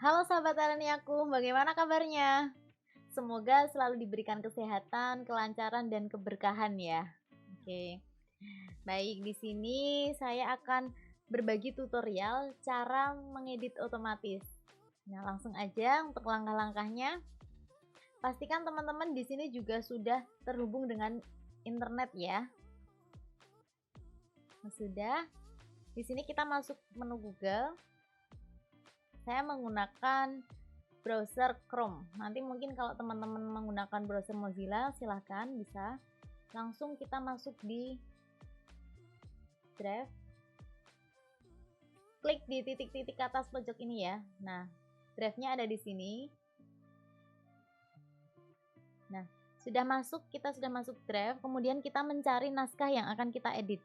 Halo sahabat Araniaku, bagaimana kabarnya? Semoga selalu diberikan kesehatan, kelancaran, dan keberkahan ya. Oke, baik di sini saya akan berbagi tutorial cara mengedit otomatis. Nah, langsung aja untuk langkah-langkahnya. Pastikan teman-teman di sini juga sudah terhubung dengan internet ya. Sudah. Di sini kita masuk menu Google. Saya menggunakan browser Chrome. Nanti mungkin kalau teman-teman menggunakan browser Mozilla, silahkan bisa langsung kita masuk di Drive. Klik di titik-titik atas pojok ini ya. Nah, Drive-nya ada di sini. Nah, kita sudah masuk Drive, kemudian kita mencari naskah yang akan kita edit.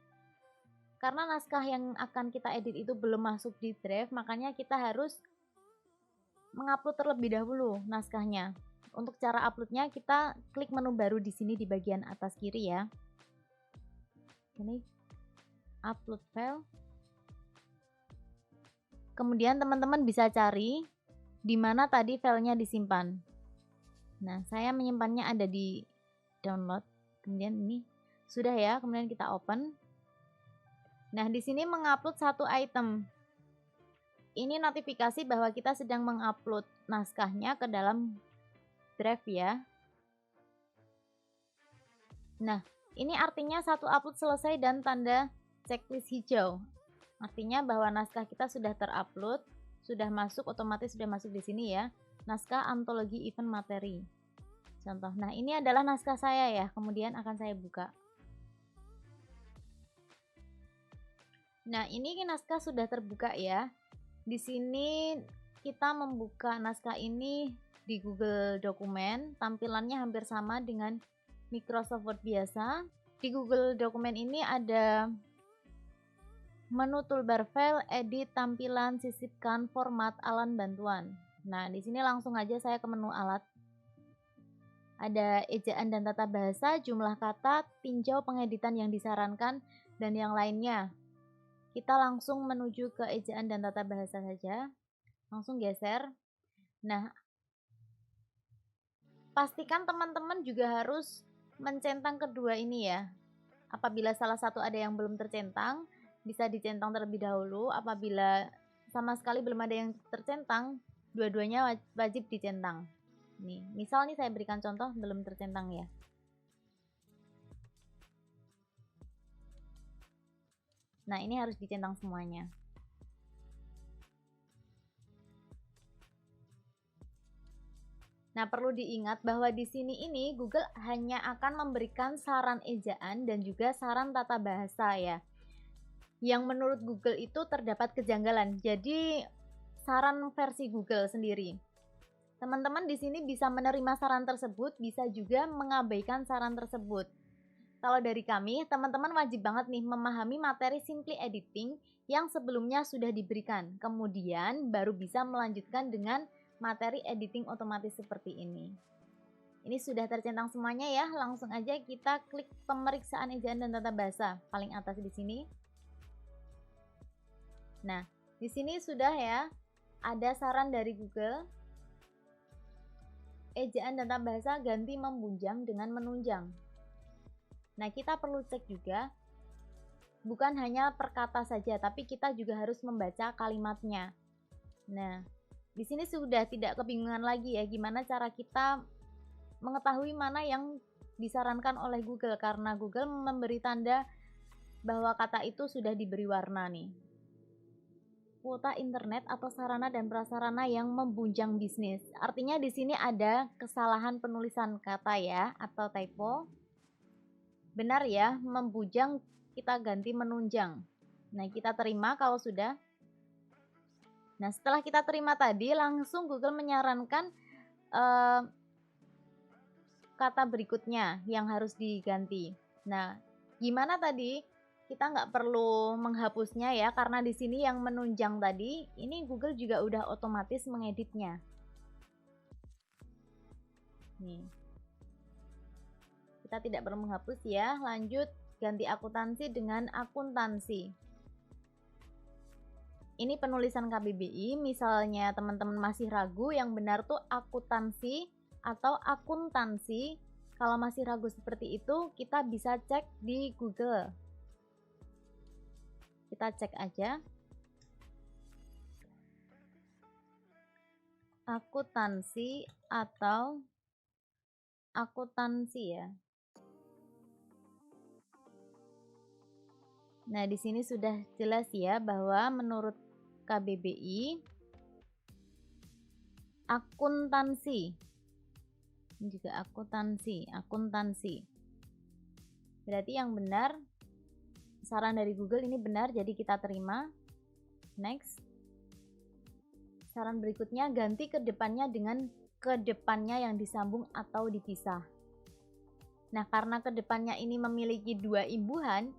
Karena naskah yang akan kita edit itu belum masuk di Drive, makanya kita harus mengupload terlebih dahulu naskahnya. Untuk cara uploadnya kita klik menu baru di sini di bagian atas kiri ya. Ini upload file. Kemudian teman-teman bisa cari di mana tadi filenya disimpan. Nah, saya menyimpannya ada di download. Kemudian ini sudah ya, kemudian kita open. Nah, di sini mengupload satu item. Ini notifikasi bahwa kita sedang mengupload naskahnya ke dalam Drive ya. Nah, ini artinya satu upload selesai dan tanda checklist hijau. Artinya bahwa naskah kita sudah terupload, sudah masuk, otomatis sudah masuk di sini ya. Naskah antologi event materi. Contoh. Nah, ini adalah naskah saya ya. Kemudian akan saya buka. Nah, ini naskah sudah terbuka ya. Di sini kita membuka naskah ini di Google Dokumen. Tampilannya hampir sama dengan Microsoft Word biasa. Di Google Dokumen ini ada menu toolbar file, edit, tampilan, sisipkan, format, alat bantuan. Nah, di sini langsung aja saya ke menu alat. Ada ejaan dan tata bahasa, jumlah kata, tinjau pengeditan yang disarankan, dan yang lainnya. Kita langsung menuju ke ejaan dan tata bahasa saja. Langsung geser. Nah, pastikan teman-teman juga harus mencentang kedua ini ya. Apabila salah satu ada yang belum tercentang, bisa dicentang terlebih dahulu. Apabila sama sekali belum ada yang tercentang, dua-duanya wajib dicentang. Nih, misal nih saya berikan contoh belum tercentang ya. Nah, ini harus dicentang semuanya. Nah, perlu diingat bahwa di sini ini Google hanya akan memberikan saran ejaan dan juga saran tata bahasa ya. Yang menurut Google itu terdapat kejanggalan. Jadi, saran versi Google sendiri. Teman-teman di sini bisa menerima saran tersebut, bisa juga mengabaikan saran tersebut. Kalau dari kami, teman-teman wajib banget nih memahami materi Simply Editing yang sebelumnya sudah diberikan. Kemudian baru bisa melanjutkan dengan materi editing otomatis seperti ini. Ini sudah tercentang semuanya ya. Langsung aja kita klik pemeriksaan ejaan dan tata bahasa paling atas di sini. Nah, di sini sudah ya. Ada saran dari Google. Ejaan dan tata bahasa ganti membunjang dengan menunjang. Nah, kita perlu cek juga, bukan hanya per kata saja, tapi kita juga harus membaca kalimatnya. Nah, di sini sudah tidak kebingungan lagi ya, gimana cara kita mengetahui mana yang disarankan oleh Google, karena Google memberi tanda bahwa kata itu sudah diberi warna nih. Kuota internet atau sarana dan prasarana yang membunjang bisnis. Artinya di sini ada kesalahan penulisan kata ya, atau typo. Benar ya, membujang kita ganti menunjang. Nah, kita terima kalau sudah. Nah, setelah kita terima tadi, langsung Google menyarankan kata berikutnya yang harus diganti. Nah, gimana tadi? Kita nggak perlu menghapusnya ya, karena di sini yang menunjang tadi, ini Google juga udah otomatis mengeditnya. Nih. Kita tidak perlu menghapus ya. Lanjut, ganti akuntansi dengan akuntansi. ini penulisan KBBI, misalnya teman-teman masih ragu yang benar tuh akuntansi atau akuntansi. Kalau masih ragu seperti itu, kita bisa cek di Google. Kita cek aja. Akuntansi atau akuntansi ya. Nah, di sini sudah jelas ya bahwa menurut KBBI akuntansi. Ini juga akuntansi. Berarti yang benar saran dari Google ini benar, jadi kita terima. Next. Saran berikutnya, ganti kedepannya dengan kedepannya yang disambung atau dipisah. Nah, karena kedepannya ini memiliki dua imbuhan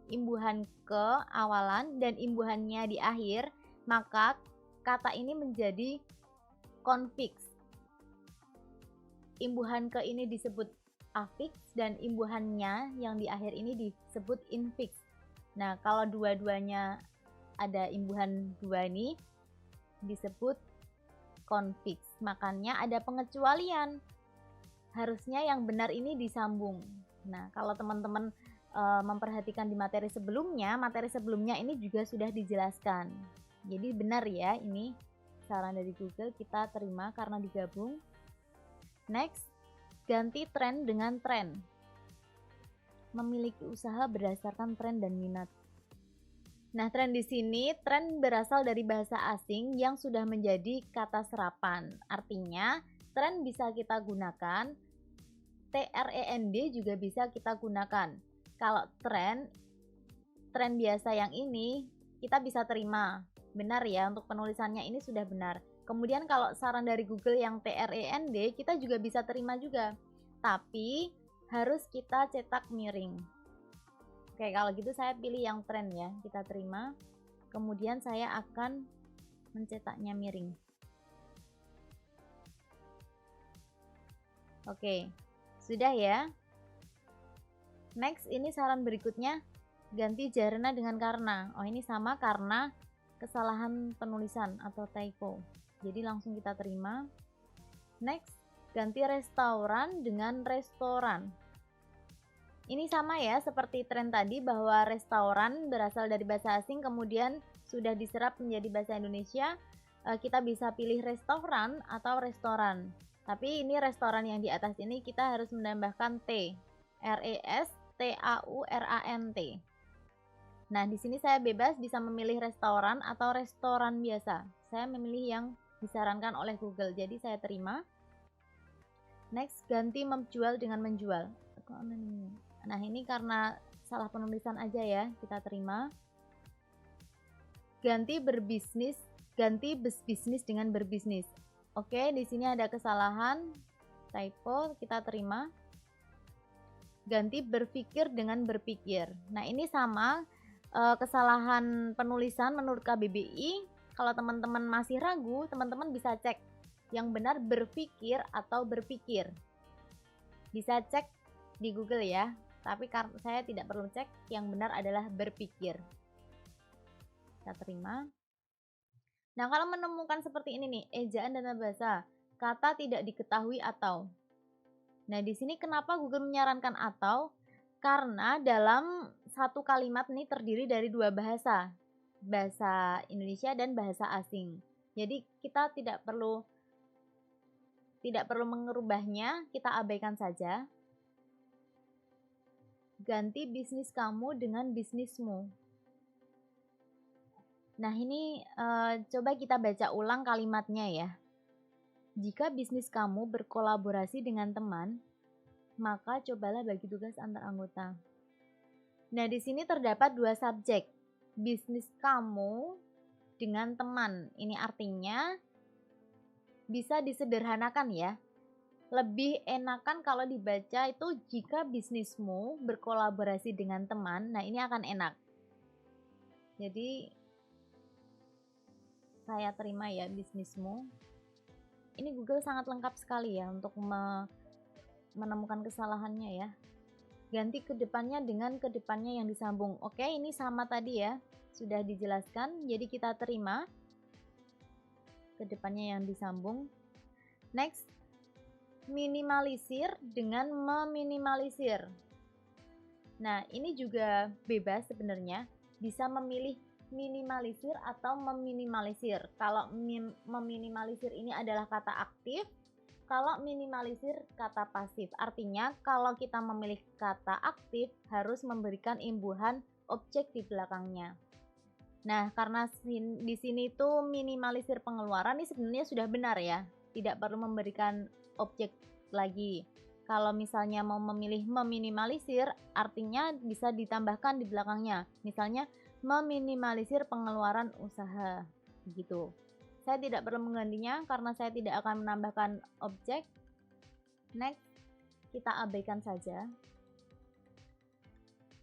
ke awalan dan imbuhannya di akhir, maka kata ini menjadi konfiks. Imbuhan ke ini disebut afiks dan imbuhannya yang di akhir ini disebut infiks. Nah, kalau dua-duanya ada imbuhan dua ini disebut konfiks. Makanya ada pengecualian. Harusnya yang benar ini disambung. Nah, kalau teman-teman memperhatikan di materi sebelumnya ini juga sudah dijelaskan. Jadi benar ya, ini saran dari Google, kita terima karena digabung. Next, ganti tren dengan tren. Memiliki usaha berdasarkan tren dan minat. Nah, tren di sini, tren berasal dari bahasa asing yang sudah menjadi kata serapan. Artinya, tren bisa kita gunakan, TREND juga bisa kita gunakan. Kalau tren biasa yang ini, kita bisa terima. Benar ya, untuk penulisannya ini sudah benar. Kemudian kalau saran dari Google yang TREND, kita juga bisa terima juga. Tapi, harus kita cetak miring. Oke, kalau gitu saya pilih yang tren ya, kita terima. Kemudian saya akan mencetaknya miring. Oke, sudah ya. Next, ini saran berikutnya, ganti jarena dengan karena. Oh, ini sama karena kesalahan penulisan atau typo. Jadi langsung kita terima. Next, ganti restoran dengan restoran. Ini sama ya, seperti tren tadi bahwa restoran berasal dari bahasa asing kemudian sudah diserap menjadi bahasa Indonesia. Kita bisa pilih restoran atau restoran. Tapi ini restoran yang di atas ini kita harus menambahkan T. RESTAURANT. Nah, di sini saya bebas bisa memilih restoran atau restoran biasa. Saya memilih yang disarankan oleh Google, jadi saya terima. Next, ganti menjual dengan menjual. Nah, ini karena salah penulisan aja ya, kita terima. Ganti berbisnis dengan berbisnis. Oke, di sini ada kesalahan, typo, kita terima. Ganti berpikir dengan berpikir. Nah, ini sama kesalahan penulisan menurut KBBI. Kalau teman-teman masih ragu, teman-teman bisa cek yang benar berpikir atau berpikir. Bisa cek di Google ya, tapi karena saya tidak perlu cek, yang benar adalah berpikir. Kita terima. Nah, kalau menemukan seperti ini nih, ejaan dan bahasa, kata tidak diketahui atau. Nah, di sini kenapa Google menyarankan atau? Karena dalam satu kalimat ini terdiri dari dua bahasa, bahasa Indonesia dan bahasa asing. Jadi kita tidak perlu mengubahnya, kita abaikan saja. Ganti bisnis kamu dengan bisnismu. Nah, ini coba kita baca ulang kalimatnya ya. Jika bisnis kamu berkolaborasi dengan teman, maka cobalah bagi tugas antar anggota. Nah, di sini terdapat dua subjek. Bisnis kamu dengan teman. Ini artinya bisa disederhanakan ya. Lebih enakan kalau dibaca itu jika bisnismu berkolaborasi dengan teman. Nah, ini akan enak. Jadi saya terima ya bisnismu. Ini Google sangat lengkap sekali ya untuk menemukan kesalahannya ya. Ganti kedepannya dengan kedepannya yang disambung. Oke, ini sama tadi ya, sudah dijelaskan. Jadi kita terima. ke depannya yang disambung. Next, minimalisir dengan meminimalisir. Nah, ini juga bebas sebenarnya, bisa memilih minimalisir atau meminimalisir. Kalau meminimalisir ini adalah kata aktif, kalau minimalisir kata pasif. Artinya, kalau kita memilih kata aktif, harus memberikan imbuhan objek di belakangnya. Nah, karena di sini itu minimalisir pengeluaran ini sebenarnya sudah benar ya, tidak perlu memberikan objek lagi. Kalau misalnya mau memilih meminimalisir, artinya bisa ditambahkan di belakangnya. Misalnya meminimalisir pengeluaran usaha, gitu. Saya tidak perlu menggantinya karena saya tidak akan menambahkan objek. Next, kita abaikan saja.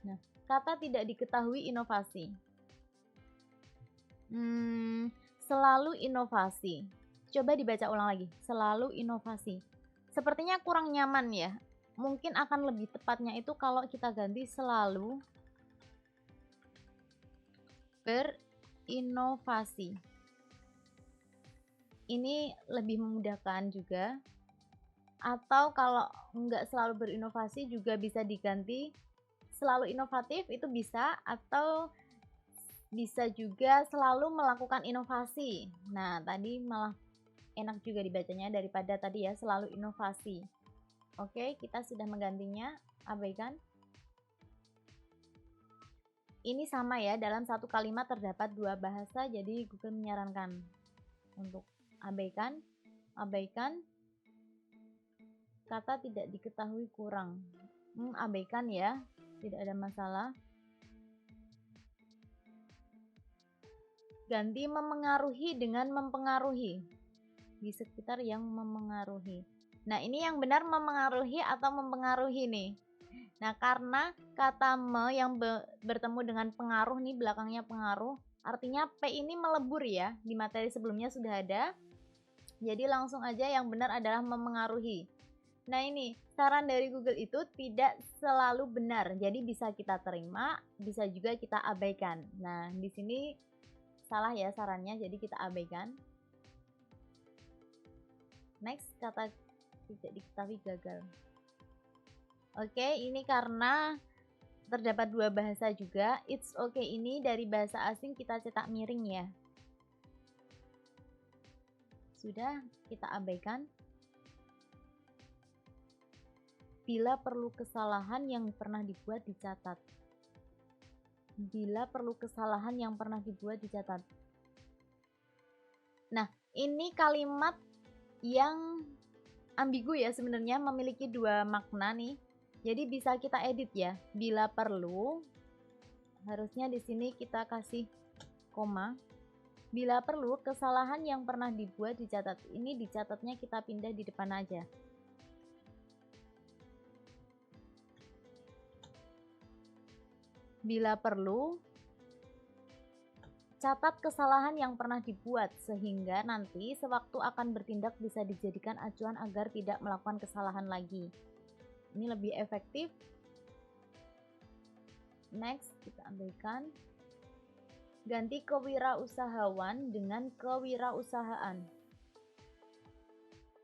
Nah, kata tidak diketahui inovasi. Selalu inovasi. Coba dibaca ulang lagi. Selalu inovasi. Sepertinya kurang nyaman ya. Mungkin akan lebih tepatnya itu kalau kita ganti selalu berinovasi. Ini lebih memudahkan juga. Atau kalau nggak selalu berinovasi juga bisa diganti selalu inovatif, itu bisa, atau bisa juga selalu melakukan inovasi. Nah, tadi malah enak juga dibacanya daripada tadi ya selalu inovasi. Oke, kita sudah menggantinya, abaikan. Ini sama ya, dalam satu kalimat terdapat dua bahasa, jadi Google menyarankan untuk abaikan. Abaikan. Kata tidak diketahui kurang. Abaikan ya, tidak ada masalah. Ganti memengaruhi dengan mempengaruhi. Di sekitar yang memengaruhi. Nah, ini yang benar memengaruhi atau mempengaruhi nih. Nah, karena kata me yang bertemu dengan pengaruh nih, belakangnya pengaruh, artinya P ini melebur ya. Di materi sebelumnya sudah ada. Jadi langsung aja yang benar adalah memengaruhi. Nah, ini saran dari Google itu tidak selalu benar. Jadi bisa kita terima, bisa juga kita abaikan. Nah, di sini salah ya sarannya, jadi kita abaikan. Next, kata tidak diketahui gagal. Oke, ini karena terdapat dua bahasa juga. It's okay ini dari bahasa asing kita cetak miring ya. Sudah, kita abaikan. Bila perlu kesalahan yang pernah dibuat dicatat. Bila perlu kesalahan yang pernah dibuat dicatat. Nah, ini kalimat yang ambigu ya sebenarnya, memiliki dua makna nih. Jadi bisa kita edit ya. Bila perlu, harusnya di sini kita kasih koma. Bila perlu, kesalahan yang pernah dibuat dicatat. Ini dicatatnya kita pindah di depan aja. Bila perlu, catat kesalahan yang pernah dibuat sehingga nanti sewaktu akan bertindak bisa dijadikan acuan agar tidak melakukan kesalahan lagi. Ini lebih efektif. Next, kita abaikan. Ganti kewirausahawan dengan kewirausahaan.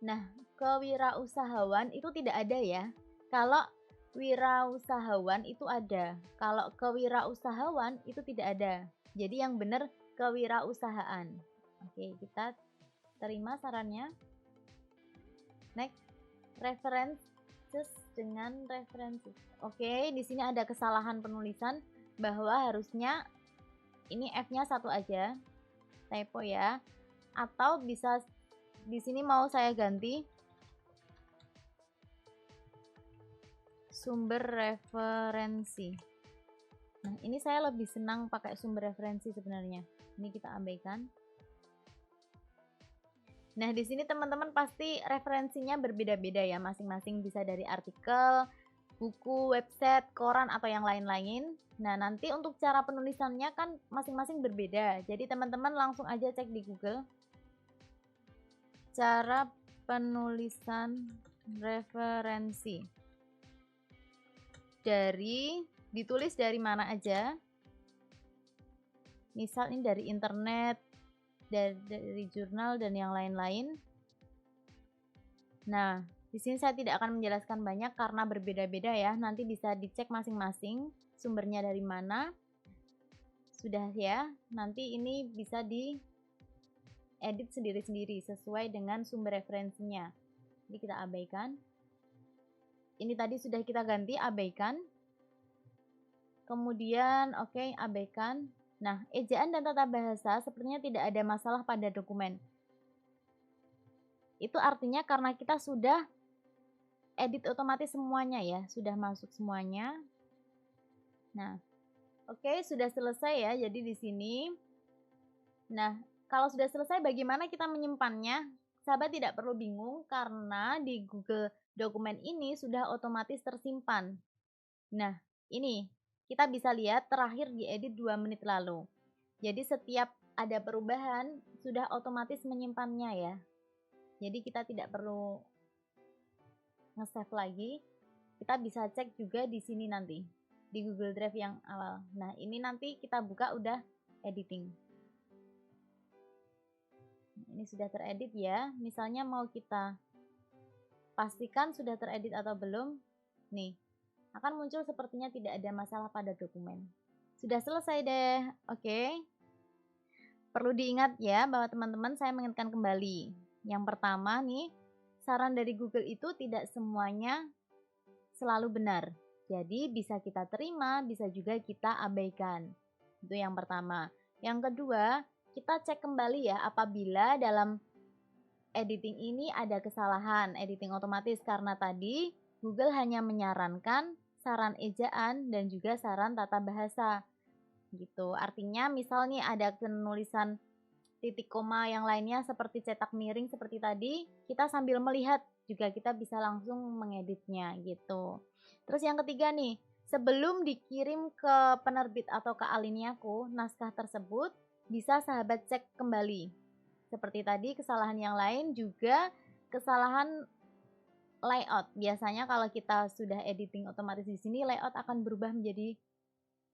Nah, kewirausahawan itu tidak ada ya. Kalau wirausahawan itu ada, kalau kewirausahawan itu tidak ada. Jadi yang benar kewirausahaan. Oke, kita terima sarannya. Next, references dengan referensi. Oke, di sini ada kesalahan penulisan bahwa harusnya ini F-nya satu aja, typo ya. Atau bisa di sini mau saya ganti sumber referensi. Nah, ini saya lebih senang pakai sumber referensi sebenarnya. Ini kita abaikan. Nah, di sini teman-teman pasti referensinya berbeda-beda ya, masing-masing bisa dari artikel, buku, website, koran, atau yang lain-lain. Nah, nanti untuk cara penulisannya kan masing-masing berbeda. Jadi teman-teman langsung aja cek di Google. Cara penulisan referensi. Ditulis dari mana aja. Misal ini dari internet, dari jurnal dan yang lain-lain. Nah, di sini saya tidak akan menjelaskan banyak karena berbeda-beda ya. Nanti bisa dicek masing-masing sumbernya dari mana. Sudah ya, nanti ini bisa diedit sendiri-sendiri sesuai dengan sumber referensinya. Jadi kita abaikan. Ini tadi sudah kita ganti, abaikan. Kemudian oke, abaikan. Nah, ejaan dan tata bahasa sepertinya tidak ada masalah pada dokumen. Itu artinya karena kita sudah edit otomatis semuanya ya, sudah masuk semuanya. Nah, oke, sudah selesai ya. Jadi di sini. Nah, kalau sudah selesai bagaimana kita menyimpannya? Sahabat tidak perlu bingung karena di Google Dokumen ini sudah otomatis tersimpan. Nah, ini kita bisa lihat terakhir diedit 2 menit lalu. Jadi setiap ada perubahan sudah otomatis menyimpannya ya. Jadi kita tidak perlu nge-save lagi. Kita bisa cek juga di sini nanti di Google Drive yang awal. Nah, ini nanti kita buka udah editing. Ini sudah teredit ya. Misalnya mau kita pastikan sudah teredit atau belum. Nih, akan muncul sepertinya tidak ada masalah pada dokumen. Sudah selesai deh. Oke. Perlu diingat ya bahwa teman-teman saya mengingatkan kembali. Yang pertama nih, saran dari Google itu tidak semuanya selalu benar. Jadi bisa kita terima, bisa juga kita abaikan. Itu yang pertama. Yang kedua, kita cek kembali ya apabila dalam editing ini ada kesalahan, editing otomatis karena tadi Google hanya menyarankan saran ejaan dan juga saran tata bahasa. Gitu. Artinya misal nih ada penulisan titik koma yang lainnya seperti cetak miring seperti tadi, kita sambil melihat juga kita bisa langsung mengeditnya gitu. Terus yang ketiga nih, sebelum dikirim ke penerbit atau ke aliniaku, naskah tersebut bisa sahabat cek kembali. Seperti tadi kesalahan yang lain juga kesalahan layout. Biasanya kalau kita sudah editing otomatis di sini layout akan berubah menjadi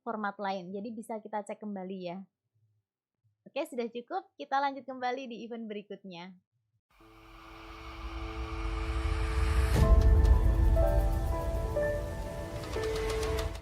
format lain. Jadi bisa kita cek kembali ya. Oke, sudah cukup. Kita lanjut kembali di event berikutnya.